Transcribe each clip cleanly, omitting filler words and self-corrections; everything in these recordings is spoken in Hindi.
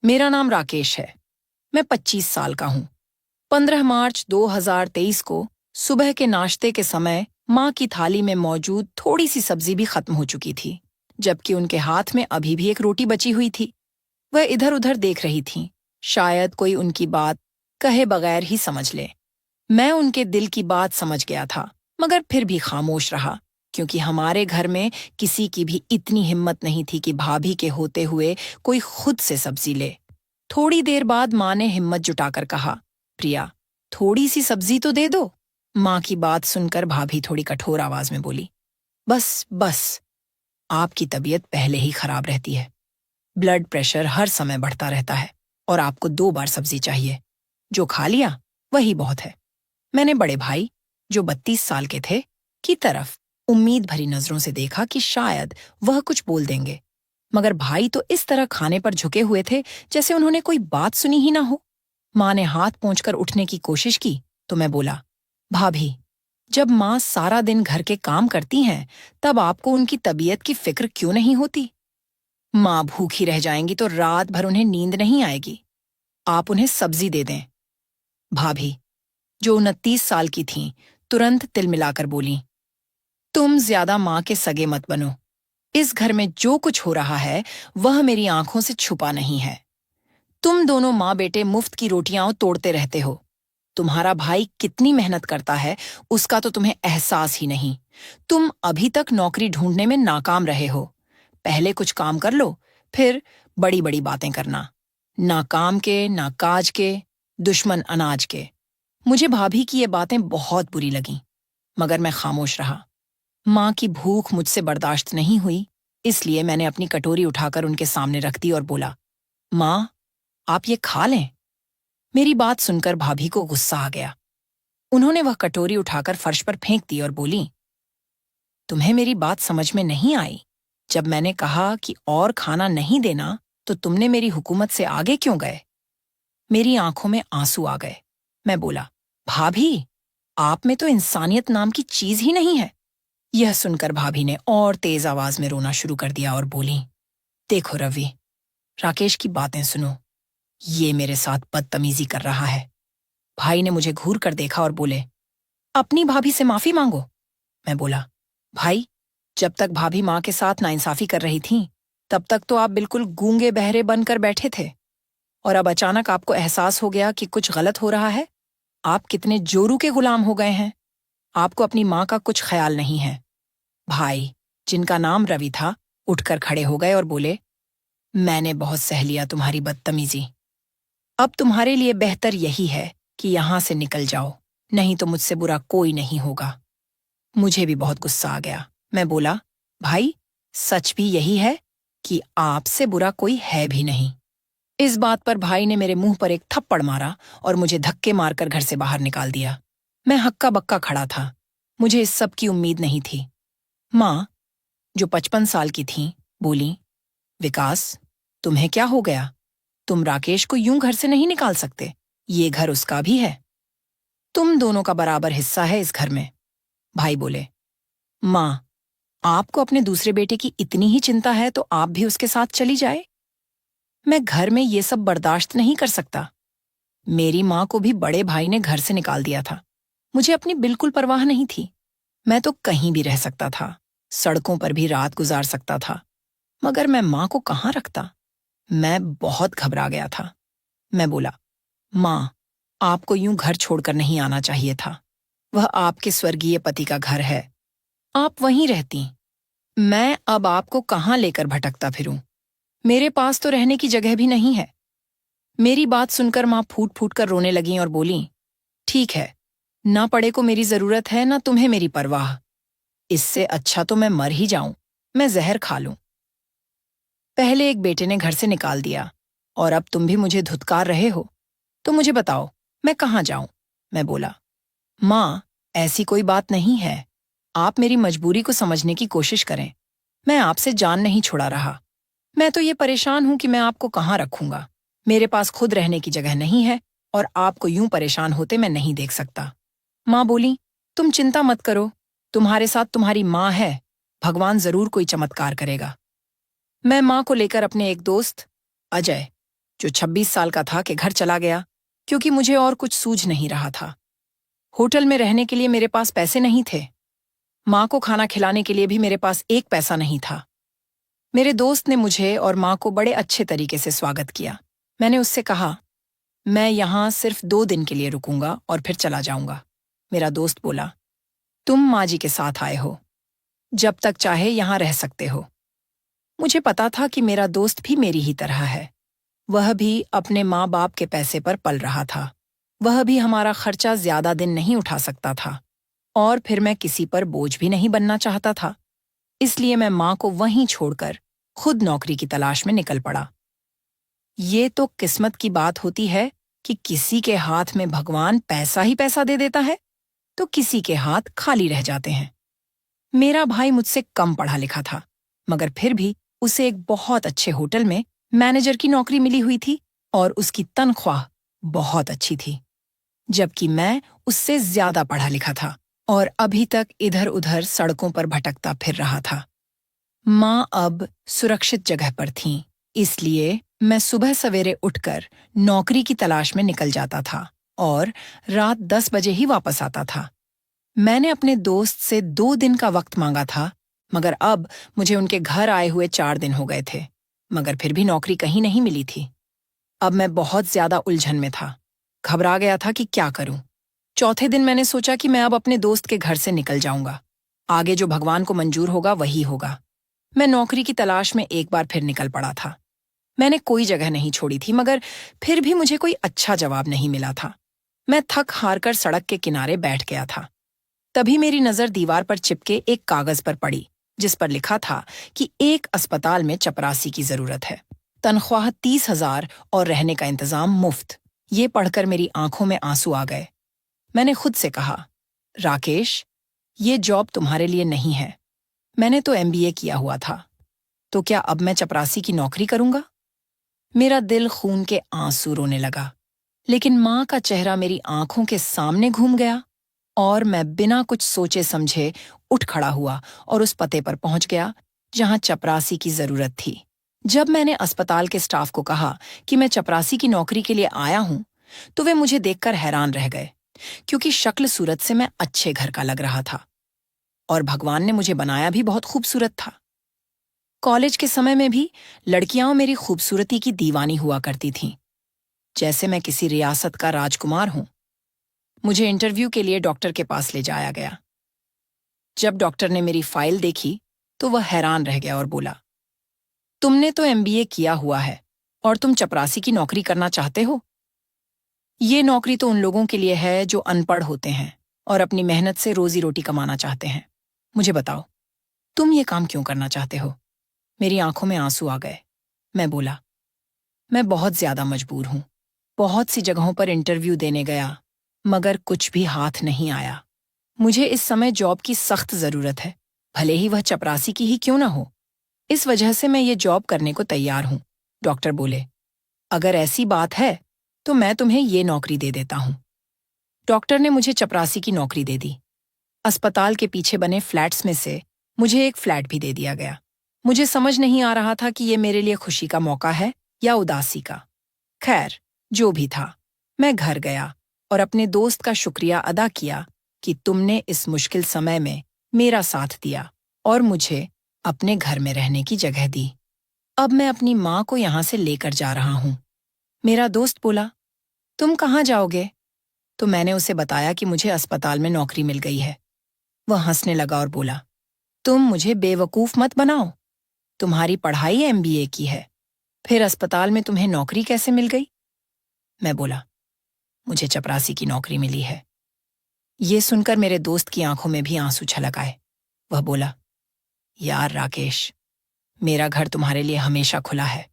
मेरा नाम राकेश है। मैं 25 साल का हूँ। 15 मार्च 2023 को सुबह के नाश्ते के समय माँ की थाली में मौजूद थोड़ी सी सब्जी भी खत्म हो चुकी थी, जबकि उनके हाथ में अभी भी एक रोटी बची हुई थी। वह इधर उधर देख रही थीं, शायद कोई उनकी बात कहे बगैर ही समझ ले। मैं उनके दिल की बात समझ गया था, मगर फिर भी खामोश रहा, क्योंकि हमारे घर में किसी की भी इतनी हिम्मत नहीं थी कि भाभी के होते हुए कोई खुद से सब्जी ले। थोड़ी देर बाद माँ ने हिम्मत जुटाकर कहा, प्रिया, थोड़ी सी सब्जी तो दे दो। माँ की बात सुनकर भाभी थोड़ी कठोर आवाज में बोली, बस बस, आपकी तबीयत पहले ही खराब रहती है। ब्लड प्रेशर हर समय बढ़ता रहता है और आपको 2 बार सब्जी चाहिए। जो खा लिया वही बहुत है। मैंने बड़े भाई, जो 32 साल के थे, की तरफ उम्मीद भरी नजरों से देखा कि शायद वह कुछ बोल देंगे, मगर भाई तो इस तरह खाने पर झुके हुए थे जैसे उन्होंने कोई बात सुनी ही ना हो। माँ ने हाथ पोंछकर उठने की कोशिश की तो मैं बोला, भाभी, जब माँ सारा दिन घर के काम करती हैं, तब आपको उनकी तबीयत की फिक्र क्यों नहीं होती? माँ भूखी रह जाएंगी तो रात भर उन्हें नींद नहीं आएगी। आप उन्हें सब्जी दे दें। भाभी, जो 29 साल की थीं, तुरंत तिलमिलाकर बोली, तुम ज्यादा माँ के सगे मत बनो। इस घर में जो कुछ हो रहा है वह मेरी आंखों से छुपा नहीं है। तुम दोनों माँ बेटे मुफ्त की रोटियां तोड़ते रहते हो। तुम्हारा भाई कितनी मेहनत करता है उसका तो तुम्हें एहसास ही नहीं। तुम अभी तक नौकरी ढूंढने में नाकाम रहे हो। पहले कुछ काम कर लो, फिर बड़ी बड़ी बातें करना। ना काम के, ना काज के, दुश्मन अनाज के। मुझे भाभी की ये बातें बहुत बुरी लगीं, मगर मैं खामोश रहा। माँ की भूख मुझसे बर्दाश्त नहीं हुई, इसलिए मैंने अपनी कटोरी उठाकर उनके सामने रख दी और बोला, माँ, आप ये खा लें। मेरी बात सुनकर भाभी को गुस्सा आ गया। उन्होंने वह कटोरी उठाकर फर्श पर फेंक दी और बोली, तुम्हें मेरी बात समझ में नहीं आई? जब मैंने कहा कि और खाना नहीं देना, तो तुमने मेरी हुकूमत से आगे क्यों गए? मेरी आंखों में आंसू आ गए। मैं बोला, भाभी, आप में तो इंसानियत नाम की चीज ही नहीं है। यह सुनकर भाभी ने और तेज आवाज में रोना शुरू कर दिया और बोली, देखो रवि, राकेश की बातें सुनो। ये मेरे साथ बदतमीजी कर रहा है। भाई ने मुझे घूर कर देखा और बोले, अपनी भाभी से माफी मांगो। मैं बोला, भाई, जब तक भाभी माँ के साथ नाइंसाफी कर रही थीं, तब तक तो आप बिल्कुल गूंगे बहरे बनकर बैठे थे, और अब अचानक आपको एहसास हो गया कि कुछ गलत हो रहा है। आप कितने जोरू के गुलाम हो गए हैं। आपको अपनी माँ का कुछ ख्याल नहीं है। भाई, जिनका नाम रवि था, उठकर खड़े हो गए और बोले, मैंने बहुत सह लिया तुम्हारी बदतमीजी। अब तुम्हारे लिए बेहतर यही है कि यहां से निकल जाओ, नहीं तो मुझसे बुरा कोई नहीं होगा। मुझे भी बहुत गुस्सा आ गया। मैं बोला, भाई, सच भी यही है कि आपसे बुरा कोई है भी नहीं। इस बात पर भाई ने मेरे मुंह पर एक थप्पड़ मारा और मुझे धक्के मारकर घर से बाहर निकाल दिया। मैं हक्का बक्का खड़ा था। मुझे इस सब की उम्मीद नहीं थी। माँ, जो 55 साल की थीं, बोली, विकास, तुम्हें क्या हो गया? तुम राकेश को यूं घर से नहीं निकाल सकते। ये घर उसका भी है। तुम दोनों का बराबर हिस्सा है इस घर में। भाई बोले, माँ, आपको अपने दूसरे बेटे की इतनी ही चिंता है तो आप भी उसके साथ चली जाए। मैं घर में ये सब बर्दाश्त नहीं कर सकता। मेरी माँ को भी बड़े भाई ने घर से निकाल दिया था। मुझे अपनी बिल्कुल परवाह नहीं थी। मैं तो कहीं भी रह सकता था, सड़कों पर भी रात गुजार सकता था, मगर मैं माँ को कहाँ रखता? मैं बहुत घबरा गया था। मैं बोला, माँ, आपको यूं घर छोड़कर नहीं आना चाहिए था। वह आपके स्वर्गीय पति का घर है। आप वहीं रहती। मैं अब आपको कहाँ लेकर भटकता फिरूं? मेरे पास तो रहने की जगह भी नहीं है। मेरी बात सुनकर माँ फूट फूट कर रोने लगीं और बोलीं, ठीक है, ना पड़े को मेरी जरूरत है, ना तुम्हें मेरी परवाह। इससे अच्छा तो मैं मर ही जाऊं, मैं जहर खा लूं। पहले एक बेटे ने घर से निकाल दिया और अब तुम भी मुझे धुतकार रहे हो, तो मुझे बताओ, मैं कहाँ जाऊं? मैं बोला, माँ, ऐसी कोई बात नहीं है। आप मेरी मजबूरी को समझने की कोशिश करें। मैं आपसे जान नहीं छुड़ा रहा। मैं तो ये परेशान हूं कि मैं आपको कहाँ रखूंगा। मेरे पास खुद रहने की जगह नहीं है और आपको यूं परेशान होते मैं नहीं देख सकता। माँ बोली, तुम चिंता मत करो, तुम्हारे साथ तुम्हारी माँ है। भगवान जरूर कोई चमत्कार करेगा। मैं माँ को लेकर अपने एक दोस्त, अजय, जो 26 साल का था कि घर चला गया क्योंकि मुझे और कुछ सूझ नहीं रहा था। होटल में रहने के लिए मेरे पास पैसे नहीं थे। माँ को खाना खिलाने के लिए भी मेरे पास एक पैसा नहीं था। मेरे दोस्त ने मुझे और माँ को बड़े अच्छे तरीके से स्वागत किया। मैंने उससे कहा, मैं यहाँ सिर्फ 2 दिन के लिए रुकूंगा और फिर चला जाऊंगा। मेरा दोस्त बोला, तुम माँ जी के साथ आए हो, जब तक चाहे यहाँ रह सकते हो। मुझे पता था कि मेरा दोस्त भी मेरी ही तरह है। वह भी अपने माँ बाप के पैसे पर पल रहा था। वह भी हमारा खर्चा ज्यादा दिन नहीं उठा सकता था और फिर मैं किसी पर बोझ भी नहीं बनना चाहता था। इसलिए मैं माँ को वहीं छोड़कर खुद नौकरी की तलाश में निकल पड़ा। ये तो किस्मत की बात होती है कि किसी के हाथ में भगवान पैसा ही पैसा दे देता है तो किसी के हाथ खाली रह जाते हैं। मेरा भाई मुझसे कम पढ़ा लिखा था, मगर फिर भी उसे एक बहुत अच्छे होटल में मैनेजर की नौकरी मिली हुई थी और उसकी तनख्वाह बहुत अच्छी थी, जबकि मैं उससे ज्यादा पढ़ा लिखा था और अभी तक इधर उधर सड़कों पर भटकता फिर रहा था। माँ अब सुरक्षित जगह पर थीं, इसलिए मैं सुबह सवेरे उठकर नौकरी की तलाश में निकल जाता था और रात 10 बजे ही वापस आता था। मैंने अपने दोस्त से 2 दिन का वक्त मांगा था, मगर अब मुझे उनके घर आए हुए 4 दिन हो गए थे, मगर फिर भी नौकरी कहीं नहीं मिली थी। अब मैं बहुत ज्यादा उलझन में था, घबरा गया था कि क्या करूं। चौथे दिन मैंने सोचा कि मैं अब अपने दोस्त के घर से निकल जाऊंगा। आगे जो भगवान को मंजूर होगा वही होगा। मैं नौकरी की तलाश में एक बार फिर निकल पड़ा था। मैंने कोई जगह नहीं छोड़ी थी, मगर फिर भी मुझे कोई अच्छा जवाब नहीं मिला था। मैं थक हार कर सड़क के किनारे बैठ गया था। तभी मेरी नजर दीवार पर चिपके एक कागज पर पड़ी, जिस पर लिखा था कि एक अस्पताल में चपरासी की जरूरत है, तनख्वाह 30,000 और रहने का इंतजाम मुफ्त। ये पढ़कर मेरी आंखों में आंसू आ गए। मैंने खुद से कहा, राकेश, ये जॉब तुम्हारे लिए नहीं है। मैंने तो MBA किया हुआ था, तो क्या अब मैं चपरासी की नौकरी करूंगा? मेरा दिल खून के आंसू रोने लगा, लेकिन माँ का चेहरा मेरी आंखों के सामने घूम गया और मैं बिना कुछ सोचे समझे उठ खड़ा हुआ और उस पते पर पहुंच गया जहां चपरासी की जरूरत थी। जब मैंने अस्पताल के स्टाफ को कहा कि मैं चपरासी की नौकरी के लिए आया हूं, तो वे मुझे देखकर हैरान रह गए, क्योंकि शक्ल सूरत से मैं अच्छे घर का लग रहा था और भगवान ने मुझे बनाया भी बहुत खूबसूरत था। कॉलेज के समय में भी लड़कियां मेरी खूबसूरती की दीवानी हुआ करती थीं, जैसे मैं किसी रियासत का राजकुमार हूं। मुझे इंटरव्यू के लिए डॉक्टर के पास ले जाया गया। जब डॉक्टर ने मेरी फाइल देखी तो वह हैरान रह गया और बोला, तुमने तो MBA किया हुआ है और तुम चपरासी की नौकरी करना चाहते हो? ये नौकरी तो उन लोगों के लिए है जो अनपढ़ होते हैं और अपनी मेहनत से रोजी रोटी कमाना चाहते हैं। मुझे बताओ, तुम ये काम क्यों करना चाहते हो? मेरी आंखों में आंसू आ गए। मैं बोला, मैं बहुत ज्यादा मजबूर हूं। बहुत सी जगहों पर इंटरव्यू देने गया, मगर कुछ भी हाथ नहीं आया। मुझे इस समय जॉब की सख्त जरूरत है, भले ही वह चपरासी की ही क्यों ना हो। इस वजह से मैं ये जॉब करने को तैयार हूं। डॉक्टर बोले, अगर ऐसी बात है तो मैं तुम्हें ये नौकरी दे देता हूं। डॉक्टर ने मुझे चपरासी की नौकरी दे दी। अस्पताल के पीछे बने फ्लैट्स में से मुझे एक फ्लैट भी दे दिया गया। मुझे समझ नहीं आ रहा था कि ये मेरे लिए खुशी का मौका है या उदासी का। खैर, जो भी था, मैं घर गया और अपने दोस्त का शुक्रिया अदा किया कि तुमने इस मुश्किल समय में मेरा साथ दिया और मुझे अपने घर में रहने की जगह दी। अब मैं अपनी माँ को यहाँ से लेकर जा रहा हूँ। मेरा दोस्त बोला, तुम कहाँ जाओगे? तो मैंने उसे बताया कि मुझे अस्पताल में नौकरी मिल गई है। वह हंसने लगा और बोला, तुम मुझे बेवकूफ मत बनाओ। तुम्हारी पढ़ाई MBA की है, फिर अस्पताल में तुम्हें नौकरी कैसे मिल गई? मैं बोला, मुझे चपरासी की नौकरी मिली है। ये सुनकर मेरे दोस्त की आंखों में भी आंसू छलक आए। वह बोला, यार राकेश, मेरा घर तुम्हारे लिए हमेशा खुला है,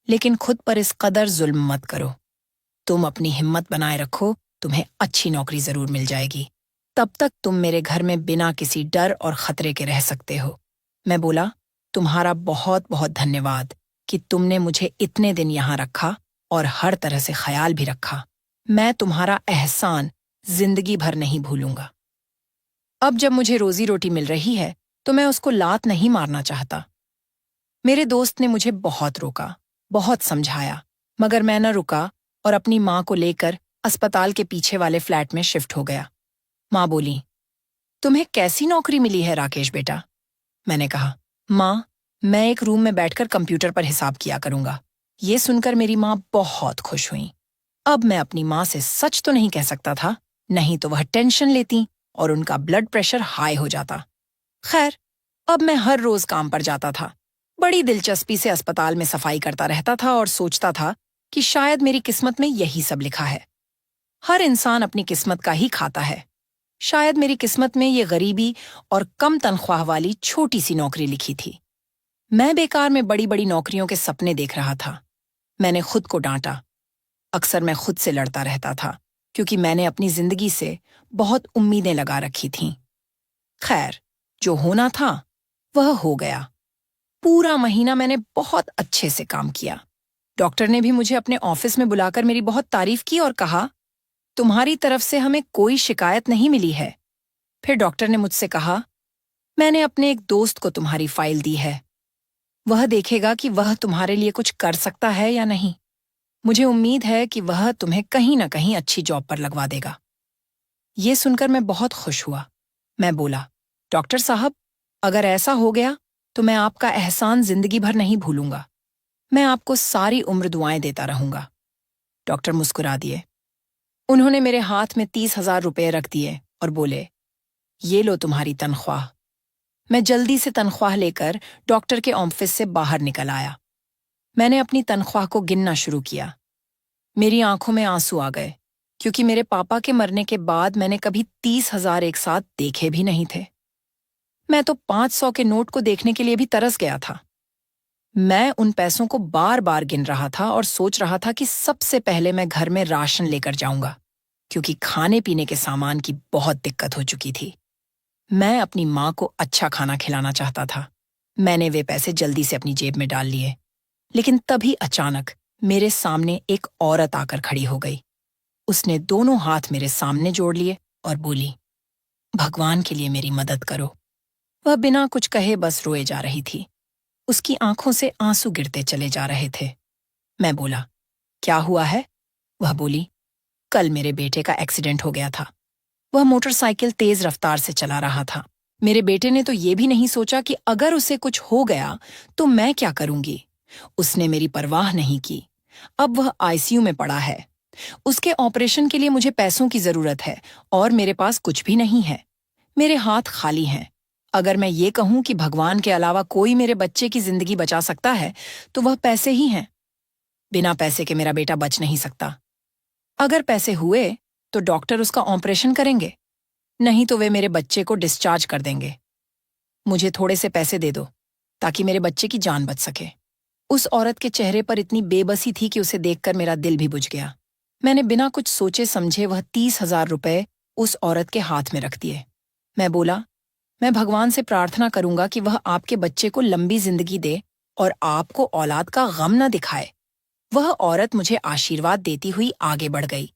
लेकिन खुद पर इस कदर जुल्म मत करो। तुम अपनी हिम्मत बनाए रखो, तुम्हें अच्छी नौकरी जरूर मिल जाएगी। तब तक तुम मेरे घर में बिना किसी डर और खतरे के रह सकते हो। मैं बोला, तुम्हारा बहुत बहुत धन्यवाद कि तुमने मुझे इतने दिन यहाँ रखा और हर तरह से ख्याल भी रखा। मैं तुम्हारा एहसान जिंदगी भर नहीं भूलूंगा। अब जब मुझे रोजी रोटी मिल रही है तो मैं उसको लात नहीं मारना चाहता। मेरे दोस्त ने मुझे बहुत रोका, बहुत समझाया, मगर मैं न रुका और अपनी माँ को लेकर अस्पताल के पीछे वाले फ्लैट में शिफ्ट हो गया। माँ बोली, तुम्हें कैसी नौकरी मिली है राकेश बेटा? मैंने कहा, माँ, मैं एक रूम में बैठकर कंप्यूटर पर हिसाब किया करूंगा। ये सुनकर मेरी माँ बहुत खुश हुई। अब मैं अपनी माँ से सच तो नहीं कह सकता था, नहीं तो वह टेंशन लेती और उनका ब्लड प्रेशर हाई हो जाता। खैर, अब मैं हर रोज काम पर जाता था। बड़ी दिलचस्पी से अस्पताल में सफाई करता रहता था और सोचता था कि शायद मेरी किस्मत में यही सब लिखा है। हर इंसान अपनी किस्मत का ही खाता है। शायद मेरी किस्मत में ये गरीबी और कम तनख्वाह वाली छोटी सी नौकरी लिखी थी। मैं बेकार में बड़ी बड़ी नौकरियों के सपने देख रहा था। मैंने खुद को डांटा। अक्सर मैं खुद से लड़ता रहता था क्योंकि मैंने अपनी जिंदगी से बहुत उम्मीदें लगा रखी थीं। खैर, जो होना था वह हो गया। पूरा महीना मैंने बहुत अच्छे से काम किया। डॉक्टर ने भी मुझे अपने ऑफिस में बुलाकर मेरी बहुत तारीफ की और कहा, तुम्हारी तरफ से हमें कोई शिकायत नहीं मिली है। फिर डॉक्टर ने मुझसे कहा, मैंने अपने एक दोस्त को तुम्हारी फाइल दी है। वह देखेगा कि वह तुम्हारे लिए कुछ कर सकता है या नहीं। मुझे उम्मीद है कि वह तुम्हें कहीं ना कहीं अच्छी जॉब पर लगवा देगा। ये सुनकर मैं बहुत खुश हुआ। मैं बोला, डॉक्टर साहब, अगर ऐसा हो गया तो मैं आपका एहसान जिंदगी भर नहीं भूलूंगा। मैं आपको सारी उम्र दुआएं देता रहूंगा। डॉक्टर मुस्कुरा दिए। उन्होंने मेरे हाथ में 30,000 रुपये रख दिए और बोले, ये लो तुम्हारी तनख्वाह। मैं जल्दी से तनख्वाह लेकर डॉक्टर के ऑफिस से बाहर निकल आया। मैंने अपनी तनख्वाह को गिनना शुरू किया। मेरी आंखों में आंसू आ गए क्योंकि मेरे पापा के मरने के बाद मैंने कभी 30,000 एक साथ देखे भी नहीं थे। मैं तो 500 के नोट को देखने के लिए भी तरस गया था। मैं उन पैसों को बार बार गिन रहा था और सोच रहा था कि सबसे पहले मैं घर में राशन लेकर जाऊंगा क्योंकि खाने पीने के सामान की बहुत दिक्कत हो चुकी थी। मैं अपनी माँ को अच्छा खाना खिलाना चाहता था। मैंने वे पैसे जल्दी से अपनी जेब में डाल लिए, लेकिन तभी अचानक मेरे सामने एक औरत आकर खड़ी हो गई। उसने दोनों हाथ मेरे सामने जोड़ लिए और बोली, भगवान के लिए मेरी मदद करो। वह बिना कुछ कहे बस रोए जा रही थी। उसकी आंखों से आंसू गिरते चले जा रहे थे। मैं बोला, क्या हुआ है? वह बोली, कल मेरे बेटे का एक्सीडेंट हो गया था। वह मोटरसाइकिल तेज रफ्तार से चला रहा था। मेरे बेटे ने तो ये भी नहीं सोचा कि अगर उसे कुछ हो गया तो मैं क्या करूंगी। उसने मेरी परवाह नहीं की। अब वह आईसीयू में पड़ा है। उसके ऑपरेशन के लिए मुझे पैसों की जरूरत है और मेरे पास कुछ भी नहीं है। मेरे हाथ खाली हैं। अगर मैं ये कहूं कि भगवान के अलावा कोई मेरे बच्चे की जिंदगी बचा सकता है तो वह पैसे ही हैं। बिना पैसे के मेरा बेटा बच नहीं सकता। अगर पैसे हुए तो डॉक्टर उसका ऑपरेशन करेंगे, नहीं तो वे मेरे बच्चे को डिस्चार्ज कर देंगे। मुझे थोड़े से पैसे दे दो ताकि मेरे बच्चे की जान बच सके। उस औरत के चेहरे पर इतनी बेबसी थी कि उसे देखकर मेरा दिल भी बुझ गया। मैंने बिना कुछ सोचे समझे वह 30,000 रुपए उस औरत के हाथ में रख दिए। मैं बोला, मैं भगवान से प्रार्थना करूंगा कि वह आपके बच्चे को लंबी जिंदगी दे और आपको औलाद का गम न दिखाए। वह औरत मुझे आशीर्वाद देती हुई आगे बढ़ गई।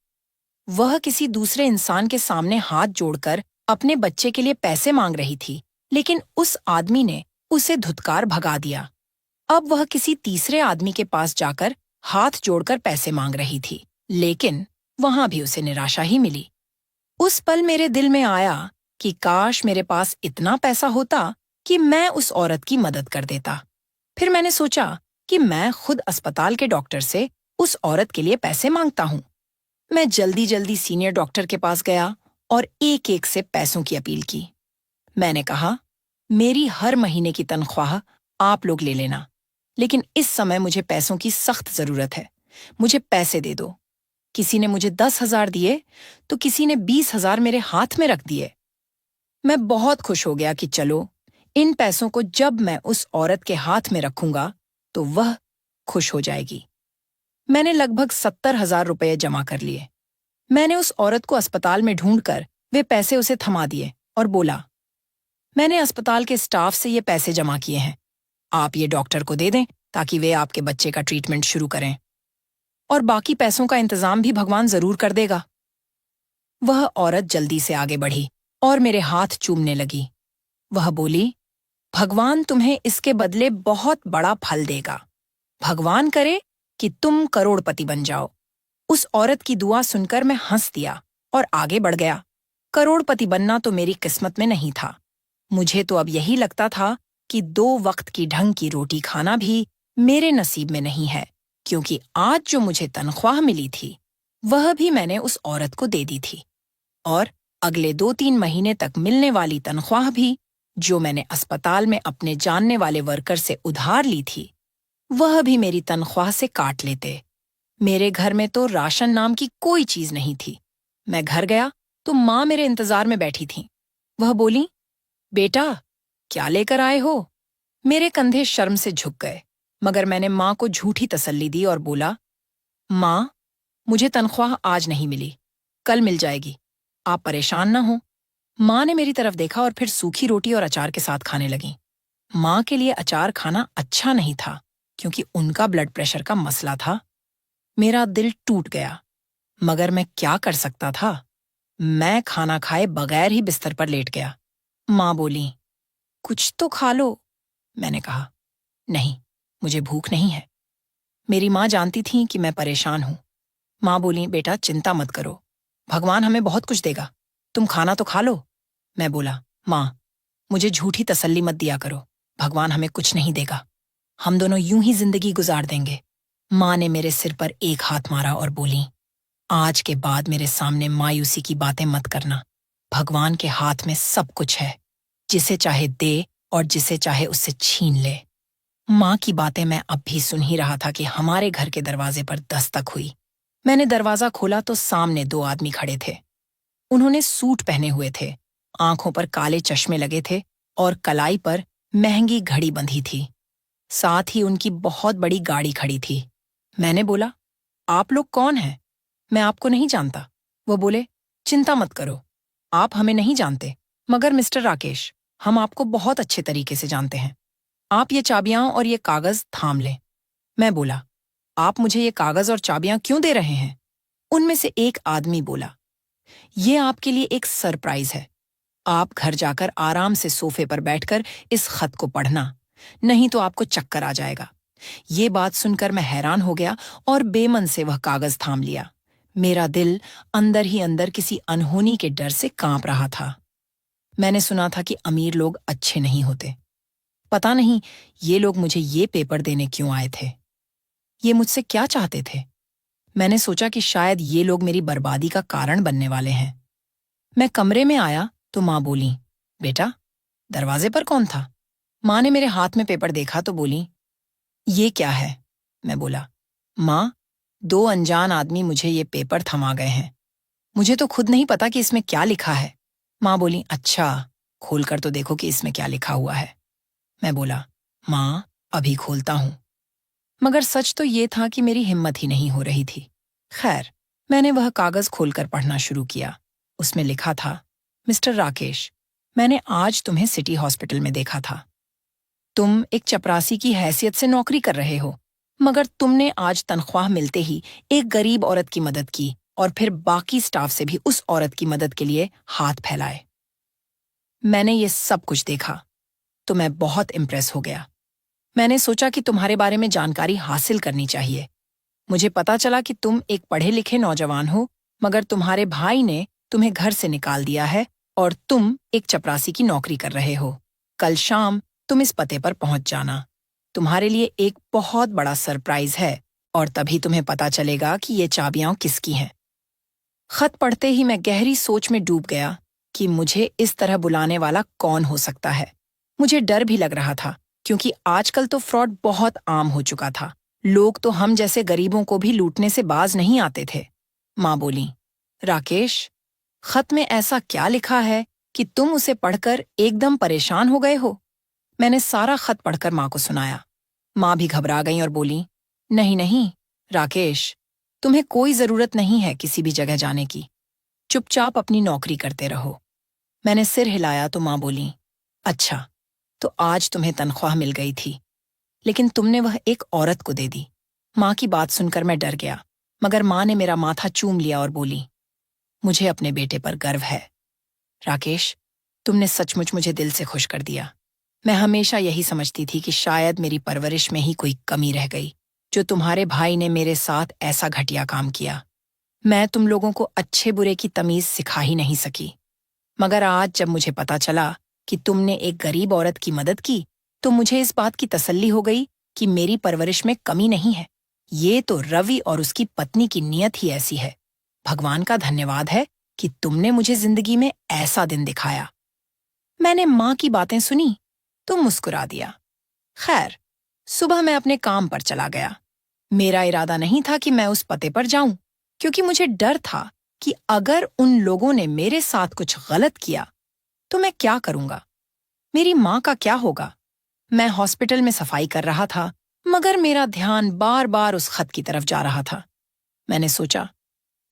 वह किसी दूसरे इंसान के सामने हाथ जोड़कर अपने बच्चे के लिए पैसे मांग रही थी, लेकिन उस आदमी ने उसे धुतकार भगा दिया। अब वह किसी तीसरे आदमी के पास जाकर हाथ जोड़कर पैसे मांग रही थी, लेकिन वहां भी उसे निराशा ही मिली। उस पल मेरे दिल में आया कि काश मेरे पास इतना पैसा होता कि मैं उस औरत की मदद कर देता। फिर मैंने सोचा कि मैं खुद अस्पताल के डॉक्टर से उस औरत के लिए पैसे मांगता हूँ। मैं जल्दी जल्दी सीनियर डॉक्टर के पास गया और एक एक से पैसों की अपील की। मैंने कहा, मेरी हर महीने की तनख्वाह आप लोग ले लेना, लेकिन इस समय मुझे पैसों की सख्त जरूरत है। मुझे पैसे दे दो। किसी ने मुझे 10,000 दिए तो किसी ने 20,000 मेरे हाथ में रख दिए। मैं बहुत खुश हो गया कि चलो, इन पैसों को जब मैं उस औरत के हाथ में रखूंगा तो वह खुश हो जाएगी। मैंने लगभग 70,000 रुपये जमा कर लिए। मैंने उस औरत को अस्पताल में ढूंढकर वे पैसे उसे थमा दिए और बोला, मैंने अस्पताल के स्टाफ से ये पैसे जमा किए हैं। आप ये डॉक्टर को दे दें ताकि वे आपके बच्चे का ट्रीटमेंट शुरू करें, और बाकी पैसों का इंतजाम भी भगवान जरूर कर देगा। वह औरत जल्दी से आगे बढ़ी और मेरे हाथ चूमने लगी। वह बोली, भगवान तुम्हें इसके बदले बहुत बड़ा फल देगा। भगवान करे कि तुम करोड़पति बन जाओ। उस औरत की दुआ सुनकर मैं हंस दिया और आगे बढ़ गया। करोड़पति बनना तो मेरी किस्मत में नहीं था। मुझे तो अब यही लगता था कि 2 वक्त की ढंग की रोटी खाना भी मेरे नसीब में नहीं है, क्योंकि आज जो मुझे तनख्वाह मिली थी वह भी मैंने उस औरत को दे दी थी, और अगले 2-3 महीने तक मिलने वाली तनख्वाह भी, जो मैंने अस्पताल में अपने जानने वाले वर्कर से उधार ली थी, वह भी मेरी तनख्वाह से काट लेते। मेरे घर में तो राशन नाम की कोई चीज नहीं थी। मैं घर गया तो माँ मेरे इंतजार में बैठी थी। वह बोली, बेटा, क्या लेकर आए हो? मेरे कंधे शर्म से झुक गए, मगर मैंने माँ को झूठी तसल्ली दी और बोला, माँ, मुझे तनख्वाह आज नहीं मिली, कल मिल जाएगी, आप परेशान ना हो। माँ ने मेरी तरफ देखा और फिर सूखी रोटी और अचार के साथ खाने लगी। माँ के लिए अचार खाना अच्छा नहीं था, क्योंकि उनका ब्लड प्रेशर का मसला था। मेरा दिल टूट गया, मगर मैं क्या कर सकता था? मैं खाना खाए बगैर ही बिस्तर पर लेट गया। माँ बोली, कुछ तो खा लो। मैंने कहा, नहीं, मुझे भूख नहीं है। मेरी माँ जानती थी कि मैं परेशान हूं। माँ बोली, बेटा, चिंता मत करो, भगवान हमें बहुत कुछ देगा, तुम खाना तो खा लो। मैं बोला, माँ, मुझे झूठी तसल्ली मत दिया करो, भगवान हमें कुछ नहीं देगा, हम दोनों यूं ही जिंदगी गुजार देंगे। माँ ने मेरे सिर पर एक हाथ मारा और बोली, आज के बाद मेरे सामने मायूसी की बातें मत करना। भगवान के हाथ में सब कुछ है, जिसे चाहे दे और जिसे चाहे उससे छीन ले। माँ की बातें मैं अब भी सुन ही रहा था कि हमारे घर के दरवाजे पर दस्तक हुई। मैंने दरवाजा खोला तो सामने 2 आदमी खड़े थे। उन्होंने सूट पहने हुए थे, आंखों पर काले चश्मे लगे थे और कलाई पर महंगी घड़ी बंधी थी। साथ ही उनकी बहुत बड़ी गाड़ी खड़ी थी। मैंने बोला, आप लोग कौन हैं? मैं आपको नहीं जानता। वो बोले, चिंता मत करो, आप हमें नहीं जानते, मगर मिस्टर राकेश, हम आपको बहुत अच्छे तरीके से जानते हैं। आप ये चाबियां और ये कागज थाम लें। मैं बोला, आप मुझे ये कागज और चाबियां क्यों दे रहे हैं? उनमें से एक आदमी बोला, ये आपके लिए एक सरप्राइज है। आप घर जाकर आराम से सोफे पर बैठकर इस खत को पढ़ना, नहीं तो आपको चक्कर आ जाएगा। ये बात सुनकर मैं हैरान हो गया और बेमन से वह कागज थाम लिया। मेरा दिल अंदर ही अंदर किसी अनहोनी के डर से कांप रहा था। मैंने सुना था कि अमीर लोग अच्छे नहीं होते। पता नहीं ये लोग मुझे ये पेपर देने क्यों आए थे। ये मुझसे क्या चाहते थे? मैंने सोचा कि शायद ये लोग मेरी बर्बादी का कारण बनने वाले हैं। मैं कमरे में आया तो माँ बोली, बेटा, दरवाजे पर कौन था? माँ ने मेरे हाथ में पेपर देखा तो बोली, ये क्या है? मैं बोला, माँ, 2 अनजान आदमी मुझे ये पेपर थमा गए हैं। मुझे तो खुद नहीं पता कि इसमें क्या लिखा है। माँ बोली, अच्छा, खोलकर तो देखो कि इसमें क्या लिखा हुआ है। मैं बोला, माँ, अभी खोलता हूं। मगर सच तो ये था कि मेरी हिम्मत ही नहीं हो रही थी। खैर, मैंने वह कागज खोलकर पढ़ना शुरू किया। उसमें लिखा था, मिस्टर राकेश, मैंने आज तुम्हें सिटी हॉस्पिटल में देखा था। तुम एक चपरासी की हैसियत से नौकरी कर रहे हो, मगर तुमने आज तनख्वाह मिलते ही एक गरीब औरत की मदद की और फिर बाकी स्टाफ से भी उस औरत की मदद के लिए हाथ फैलाए। मैंने ये सब कुछ देखा तो मैं बहुत इम्प्रेस हो गया। मैंने सोचा कि तुम्हारे बारे में जानकारी हासिल करनी चाहिए। मुझे पता चला कि तुम एक पढ़े लिखे नौजवान हो, मगर तुम्हारे भाई ने तुम्हें घर से निकाल दिया है और तुम एक चपरासी की नौकरी कर रहे हो। कल शाम तुम इस पते पर पहुंच जाना। तुम्हारे लिए एक बहुत बड़ा सरप्राइज है और तभी तुम्हें पता चलेगा कि ये चाबियां किसकी हैं। खत पढ़ते ही मैं गहरी सोच में डूब गया कि मुझे इस तरह बुलाने वाला कौन हो सकता है। मुझे डर भी लग रहा था, क्योंकि आजकल तो फ्रॉड बहुत आम हो चुका था। लोग तो हम जैसे गरीबों को भी लूटने से बाज नहीं आते थे। माँ बोली, राकेश, खत में ऐसा क्या लिखा है कि तुम उसे पढ़कर एकदम परेशान हो गए हो? मैंने सारा खत पढ़कर माँ को सुनाया। माँ भी घबरा गई और बोली, नहीं नहीं राकेश, तुम्हें कोई जरूरत नहीं है किसी भी जगह जाने की। चुपचाप अपनी नौकरी करते रहो। मैंने सिर हिलाया तो माँ बोली, अच्छा, तो आज तुम्हें तनख्वाह मिल गई थी, लेकिन तुमने वह एक औरत को दे दी। माँ की बात सुनकर मैं डर गया, मगर माँ ने मेरा माथा चूम लिया और बोली, मुझे अपने बेटे पर गर्व है। राकेश, तुमने सचमुच मुझे दिल से खुश कर दिया। मैं हमेशा यही समझती थी कि शायद मेरी परवरिश में ही कोई कमी रह गई। जो तुम्हारे भाई ने मेरे साथ ऐसा घटिया काम किया। मैं तुम लोगों को अच्छे बुरे की तमीज सिखा ही नहीं सकी, मगर आज जब मुझे पता चला कि तुमने एक गरीब औरत की मदद की, तो मुझे इस बात की तसल्ली हो गई कि मेरी परवरिश में कमी नहीं है। ये तो रवि और उसकी पत्नी की नीयत ही ऐसी है। भगवान का धन्यवाद है कि तुमने मुझे जिंदगी में ऐसा दिन दिखाया। मैंने माँ की बातें सुनी तो मुस्कुरा दिया। खैर, सुबह मैं अपने काम पर चला गया। मेरा इरादा नहीं था कि मैं उस पते पर जाऊं, क्योंकि मुझे डर था कि अगर उन लोगों ने मेरे साथ कुछ गलत किया तो मैं क्या करूंगा, मेरी माँ का क्या होगा। मैं हॉस्पिटल में सफाई कर रहा था, मगर मेरा ध्यान बार बार उस खत की तरफ जा रहा था। मैंने सोचा,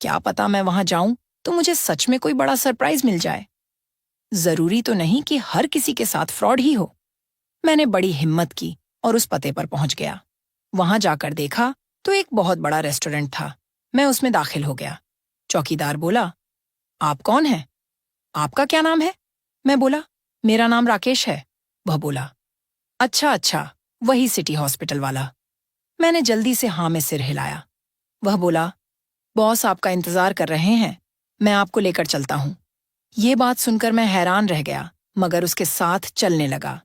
क्या पता मैं वहां जाऊं तो मुझे सच में कोई बड़ा सरप्राइज मिल जाए। जरूरी तो नहीं कि हर किसी के साथ फ्रॉड ही हो। मैंने बड़ी हिम्मत की और उस पते पर पहुंच गया। वहां जाकर देखा तो एक बहुत बड़ा रेस्टोरेंट था। मैं उसमें दाखिल हो गया। चौकीदार बोला, आप कौन हैं? आपका क्या नाम है? मैं बोला, मेरा नाम राकेश है। वह बोला, अच्छा अच्छा, वही सिटी हॉस्पिटल वाला। मैंने जल्दी से हाँ में सिर हिलाया। वह बोला, बॉस आपका इंतजार कर रहे हैं, मैं आपको लेकर चलता हूं। ये बात सुनकर मैं हैरान रह गया, मगर उसके साथ चलने लगा।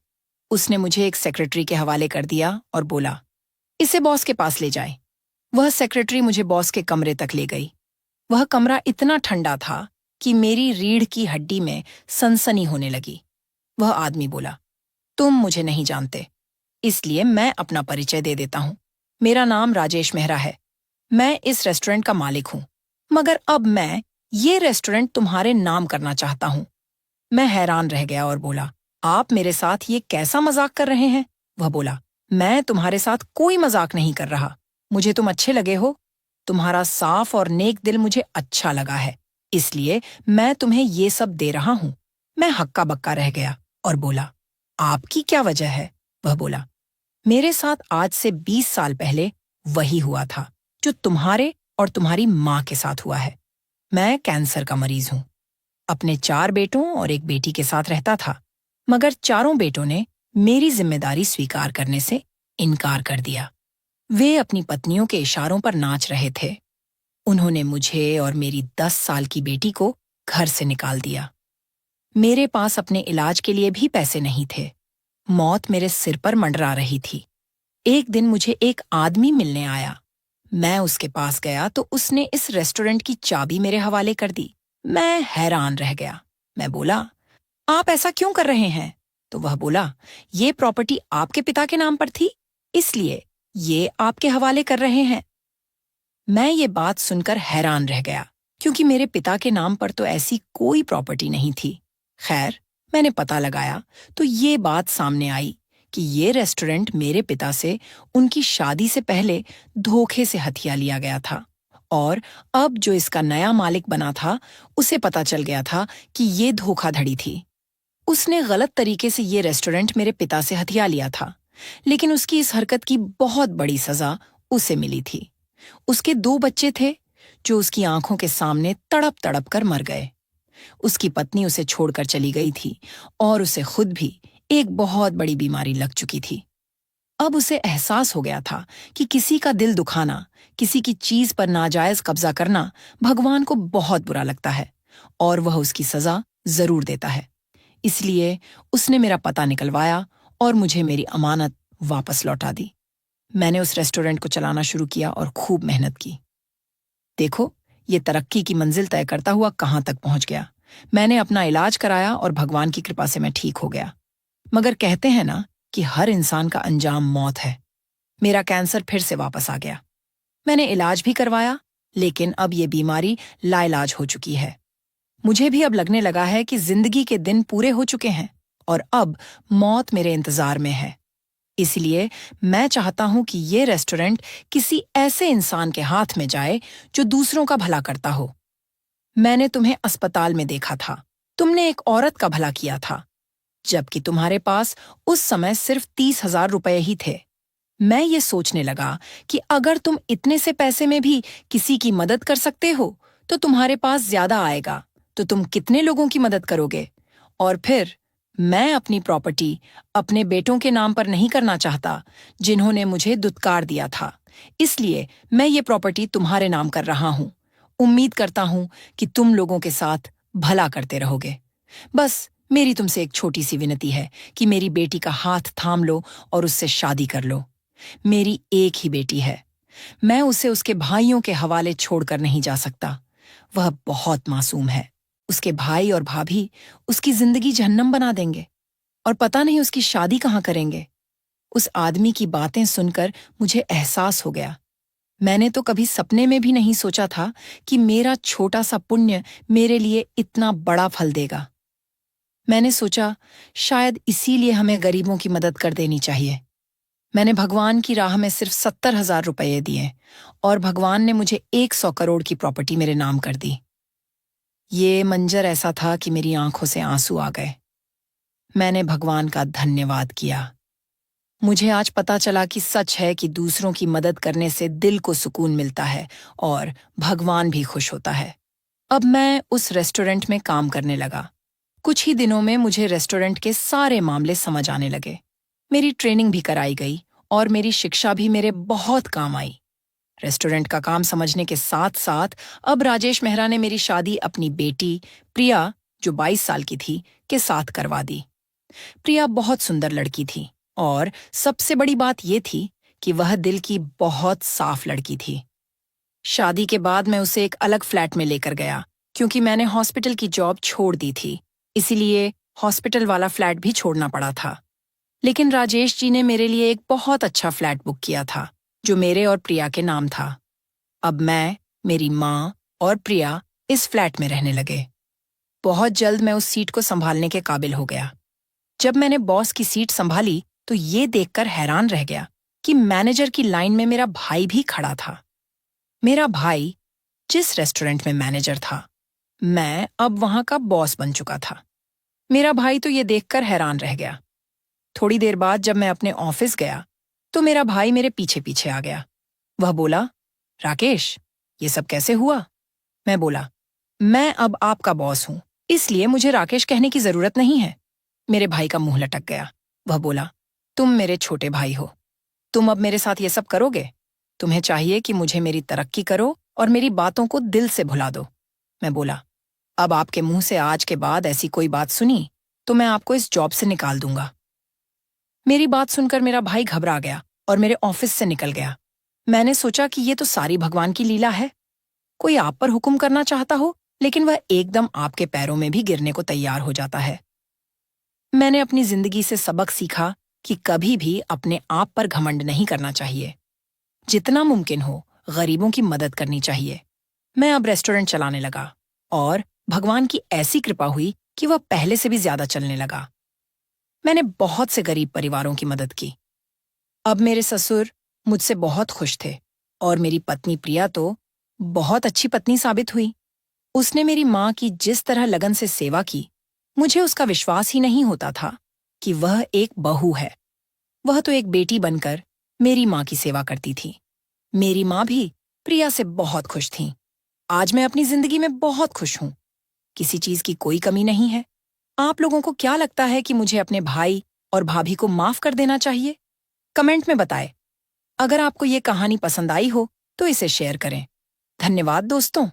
उसने मुझे एक सेक्रेटरी के हवाले कर दिया और बोला, इसे बॉस के पास ले जाएं। वह सेक्रेटरी मुझे बॉस के कमरे तक ले गई। वह कमरा इतना ठंडा था कि मेरी रीढ़ की हड्डी में सनसनी होने लगी। वह आदमी बोला, तुम मुझे नहीं जानते, इसलिए मैं अपना परिचय दे देता हूं। मेरा नाम राजेश मेहरा है। मैं इस रेस्टोरेंट का मालिक हूं, मगर अब मैं ये रेस्टोरेंट तुम्हारे नाम करना चाहता हूं। मैं हैरान रह गया और बोला, आप मेरे साथ ये कैसा मजाक कर रहे हैं? वह बोला, मैं तुम्हारे साथ कोई मजाक नहीं कर रहा। मुझे तुम अच्छे लगे हो। तुम्हारा साफ और नेक दिल मुझे अच्छा लगा है, इसलिए मैं तुम्हें ये सब दे रहा हूं। मैं हक्का बक्का रह गया और बोला, आपकी क्या वजह है? वह बोला, मेरे साथ आज से 20 साल पहले वही हुआ था जो तुम्हारे और तुम्हारी माँ के साथ हुआ है। मैं कैंसर का मरीज हूं। अपने 4 बेटों और एक बेटी के साथ रहता था, मगर चारों बेटों ने मेरी जिम्मेदारी स्वीकार करने से इनकार कर दिया। वे अपनी पत्नियों के इशारों पर नाच रहे थे। उन्होंने मुझे और मेरी 10 साल की बेटी को घर से निकाल दिया। मेरे पास अपने इलाज के लिए भी पैसे नहीं थे। मौत मेरे सिर पर मंडरा रही थी। एक दिन मुझे एक आदमी मिलने आया। मैं उसके पास गया तो उसने इस रेस्टोरेंट की चाबी मेरे हवाले कर दी। मैं हैरान रह गया। मैं बोला, आप ऐसा क्यों कर रहे हैं? तो वह बोला, ये प्रॉपर्टी आपके पिता के नाम पर थी, इसलिए ये आपके हवाले कर रहे हैं। मैं ये बात सुनकर हैरान रह गया, क्योंकि मेरे पिता के नाम पर तो ऐसी कोई प्रॉपर्टी नहीं थी। खैर, मैंने पता लगाया तो ये बात सामने आई कि ये रेस्टोरेंट मेरे पिता से उनकी शादी से पहले धोखे से हथिया लिया गया था, और अब जो इसका नया मालिक बना था उसे पता चल गया था कि ये धोखाधड़ी थी। उसने गलत तरीके से ये रेस्टोरेंट मेरे पिता से हथिया लिया था, लेकिन उसकी इस हरकत की बहुत बड़ी सजा उसे मिली थी। उसके 2 बच्चे थे जो उसकी आंखों के सामने तड़प तड़प कर मर गए। उसकी पत्नी उसे छोड़कर चली गई थी और उसे खुद भी एक बहुत बड़ी बीमारी लग चुकी थी। अब उसे एहसास हो गया था कि किसी का दिल दुखाना, किसी की चीज पर नाजायज कब्जा करना भगवान को बहुत बुरा लगता है, और वह उसकी सजा जरूर देता है। इसलिए उसने मेरा पता निकलवाया और मुझे मेरी अमानत वापस लौटा दी। मैंने उस रेस्टोरेंट को चलाना शुरू किया और खूब मेहनत की। देखो, ये तरक्की की मंजिल तय करता हुआ कहां तक पहुंच गया। मैंने अपना इलाज कराया और भगवान की कृपा से मैं ठीक हो गया। मगर कहते हैं ना कि हर इंसान का अंजाम मौत है। मेरा कैंसर फिर से वापस आ गया। मैंने इलाज भी करवाया, लेकिन अब ये बीमारी लाइलाज हो चुकी है। मुझे भी अब लगने लगा है कि जिंदगी के दिन पूरे हो चुके हैं और अब मौत मेरे इंतजार में है। इसलिए मैं चाहता हूं कि ये रेस्टोरेंट किसी ऐसे इंसान के हाथ में जाए जो दूसरों का भला करता हो। मैंने तुम्हें अस्पताल में देखा था। तुमने एक औरत का भला किया था, जबकि तुम्हारे पास उस समय सिर्फ 30,000 रुपए ही थे। मैं ये सोचने लगा कि अगर तुम इतने से पैसे में भी किसी की मदद कर सकते हो, तो तुम्हारे पास ज्यादा आएगा, तो तुम कितने लोगों की मदद करोगे? और फिर मैं अपनी प्रॉपर्टी अपने बेटों के नाम पर नहीं करना चाहता, जिन्होंने मुझे दुत्कार दिया था। इसलिए मैं ये प्रॉपर्टी तुम्हारे नाम कर रहा हूं। उम्मीद करता हूं कि तुम लोगों के साथ भला करते रहोगे। बस मेरी तुमसे एक छोटी सी विनती है कि मेरी बेटी का हाथ थाम लो और उससे शादी कर लो। मेरी एक ही बेटी है। मैं उसे उसके भाइयों के हवाले छोड़कर नहीं जा सकता। वह बहुत मासूम है। उसके भाई और भाभी उसकी जिंदगी जहन्नम बना देंगे और पता नहीं उसकी शादी कहाँ करेंगे। उस आदमी की बातें सुनकर मुझे एहसास हो गया। मैंने तो कभी सपने में भी नहीं सोचा था कि मेरा छोटा सा पुण्य मेरे लिए इतना बड़ा फल देगा। मैंने सोचा शायद इसीलिए हमें गरीबों की मदद कर देनी चाहिए। मैंने भगवान की राह में सिर्फ 70,000 रुपये दिए और भगवान ने मुझे 100 करोड़ की प्रॉपर्टी मेरे नाम कर दी। ये मंजर ऐसा था कि मेरी आंखों से आंसू आ गए। मैंने भगवान का धन्यवाद किया। मुझे आज पता चला कि सच है कि दूसरों की मदद करने से दिल को सुकून मिलता है और भगवान भी खुश होता है। अब मैं उस रेस्टोरेंट में काम करने लगा। कुछ ही दिनों में मुझे रेस्टोरेंट के सारे मामले समझ आने लगे। मेरी ट्रेनिंग भी कराई गई और मेरी शिक्षा भी मेरे बहुत काम आई। रेस्टोरेंट का काम समझने के साथ साथ अब राजेश मेहरा ने मेरी शादी अपनी बेटी प्रिया, जो 22 साल की थी, के साथ करवा दी। प्रिया बहुत सुंदर लड़की थी और सबसे बड़ी बात यह थी कि वह दिल की बहुत साफ लड़की थी। शादी के बाद मैं उसे एक अलग फ्लैट में लेकर गया क्योंकि मैंने हॉस्पिटल की जॉब छोड़ दी थी, इसीलिए हॉस्पिटल वाला फ्लैट भी छोड़ना पड़ा था। लेकिन राजेश जी ने मेरे लिए एक बहुत अच्छा फ्लैट बुक किया था जो मेरे और प्रिया के नाम था। अब मैं, मेरी माँ और प्रिया इस फ्लैट में रहने लगे। बहुत जल्द मैं उस सीट को संभालने के काबिल हो गया। जब मैंने बॉस की सीट संभाली तो ये देखकर हैरान रह गया कि मैनेजर की लाइन में मेरा भाई भी खड़ा था। मेरा भाई जिस रेस्टोरेंट में मैनेजर था, मैं अब वहां का बॉस बन चुका था। मेरा भाई तो ये देखकर हैरान रह गया। थोड़ी देर बाद जब मैं अपने ऑफिस गया तो मेरा भाई मेरे पीछे पीछे आ गया। वह बोला, राकेश, ये सब कैसे हुआ? मैं बोला, मैं अब आपका बॉस हूं, इसलिए मुझे राकेश कहने की जरूरत नहीं है। मेरे भाई का मुंह लटक गया। वह बोला, तुम मेरे छोटे भाई हो, तुम अब मेरे साथ ये सब करोगे? तुम्हें चाहिए कि मुझे मेरी तरक्की करो और मेरी बातों को दिल से भुला दो। मैं बोला, अब आपके मुंह से आज के बाद ऐसी कोई बात सुनी तो मैं आपको इस जॉब से निकाल दूंगा। मेरी बात सुनकर मेरा भाई घबरा गया और मेरे ऑफिस से निकल गया। मैंने सोचा कि ये तो सारी भगवान की लीला है। कोई आप पर हुक्म करना चाहता हो, लेकिन वह एकदम आपके पैरों में भी गिरने को तैयार हो जाता है। मैंने अपनी जिंदगी से सबक सीखा कि कभी भी अपने आप पर घमंड नहीं करना चाहिए। जितना मुमकिन हो गरीबों की मदद करनी चाहिए। मैं अब रेस्टोरेंट चलाने लगा और भगवान की ऐसी कृपा हुई कि वह पहले से भी ज्यादा चलने लगा। मैंने बहुत से गरीब परिवारों की मदद की। अब मेरे ससुर मुझसे बहुत खुश थे और मेरी पत्नी प्रिया तो बहुत अच्छी पत्नी साबित हुई। उसने मेरी माँ की जिस तरह लगन से सेवा की, मुझे उसका विश्वास ही नहीं होता था कि वह एक बहू है। वह तो एक बेटी बनकर मेरी माँ की सेवा करती थी। मेरी माँ भी प्रिया से बहुत खुश थी। आज मैं अपनी जिंदगी में बहुत खुश हूँ। किसी चीज की कोई कमी नहीं है। आप लोगों को क्या लगता है कि मुझे अपने भाई और भाभी को माफ कर देना चाहिए? कमेंट में बताएं। अगर आपको ये कहानी पसंद आई हो तो इसे शेयर करें। धन्यवाद दोस्तों।